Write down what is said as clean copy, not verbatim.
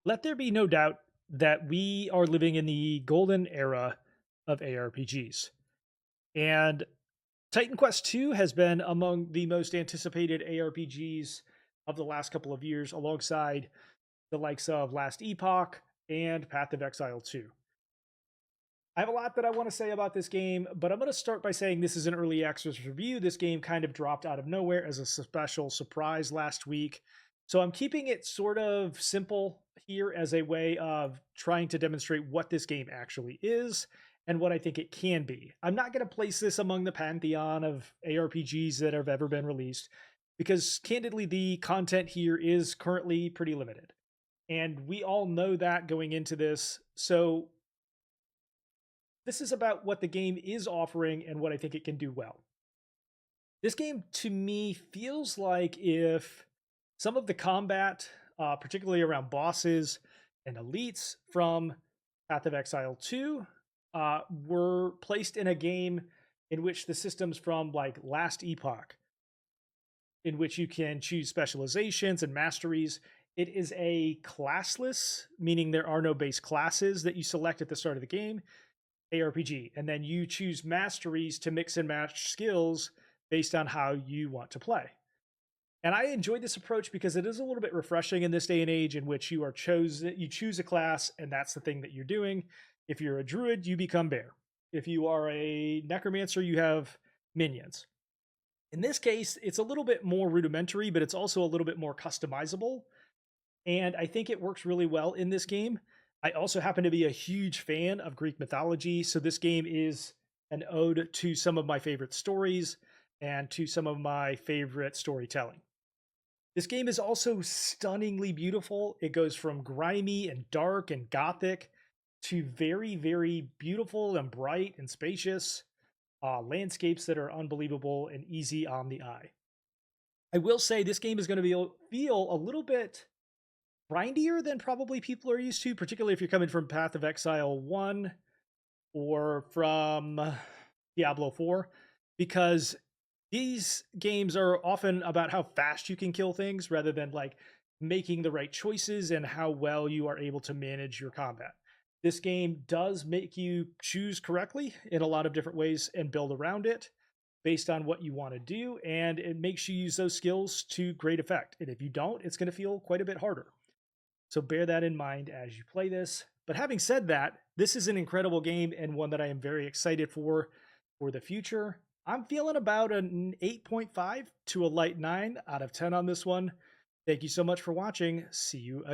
Let there be no doubt that we are living in the golden era of ARPGs. And Titan Quest II has been among the most anticipated ARPGs of the last couple of years, alongside the likes of Last Epoch and Path of Exile 2. I have a lot that I want to say about this game, but I'm going to start by saying this is an early access review. This game kind of dropped out of nowhere as a special surprise last week. So I'm keeping it sort of simple here as a way of trying to demonstrate what this game actually is and what I think it can be. I'm not going to place this among the pantheon of ARPGs that have ever been released because, candidly, the content here is currently pretty limited. And we all know that going into this. So this is about what the game is offering and what I think it can do well. This game, to me, feels like if some of the combat, particularly around bosses and elites from Path of Exile 2, were placed in a game in which the systems from like Last Epoch, in which you can choose specializations and masteries. It is a classless, meaning there are no base classes that you select at the start of the game, ARPG, and then you choose masteries to mix and match skills based on how you want to play. And I enjoyed this approach because it is a little bit refreshing in this day and age in which you choose a class and that's the thing that you're doing. If you're a druid, you become bear. If you are a necromancer, you have minions. In this case, it's a little bit more rudimentary, but it's also a little bit more customizable. And I think it works really well in this game. I also happen to be a huge fan of Greek mythology, so this game is an ode to some of my favorite stories and to some of my favorite storytelling. This game is also stunningly beautiful. It goes from grimy and dark and gothic to very, very beautiful and bright and spacious landscapes that are unbelievable and easy on the eye. I will say this game is going to feel a little bit grindier than probably people are used to, particularly if you're coming from Path of Exile 1 or from Diablo 4, because these games are often about how fast you can kill things rather than like making the right choices and how well you are able to manage your combat. This game does make you choose correctly in a lot of different ways and build around it based on what you want to do, and it makes you use those skills to great effect. And if you don't, it's going to feel quite a bit harder. So bear that in mind as you play this. But having said that, this is an incredible game and one that I am very excited for the future. I'm feeling about an 8.5 to a light 9 out of 10 on this one. Thank you so much for watching. See you again.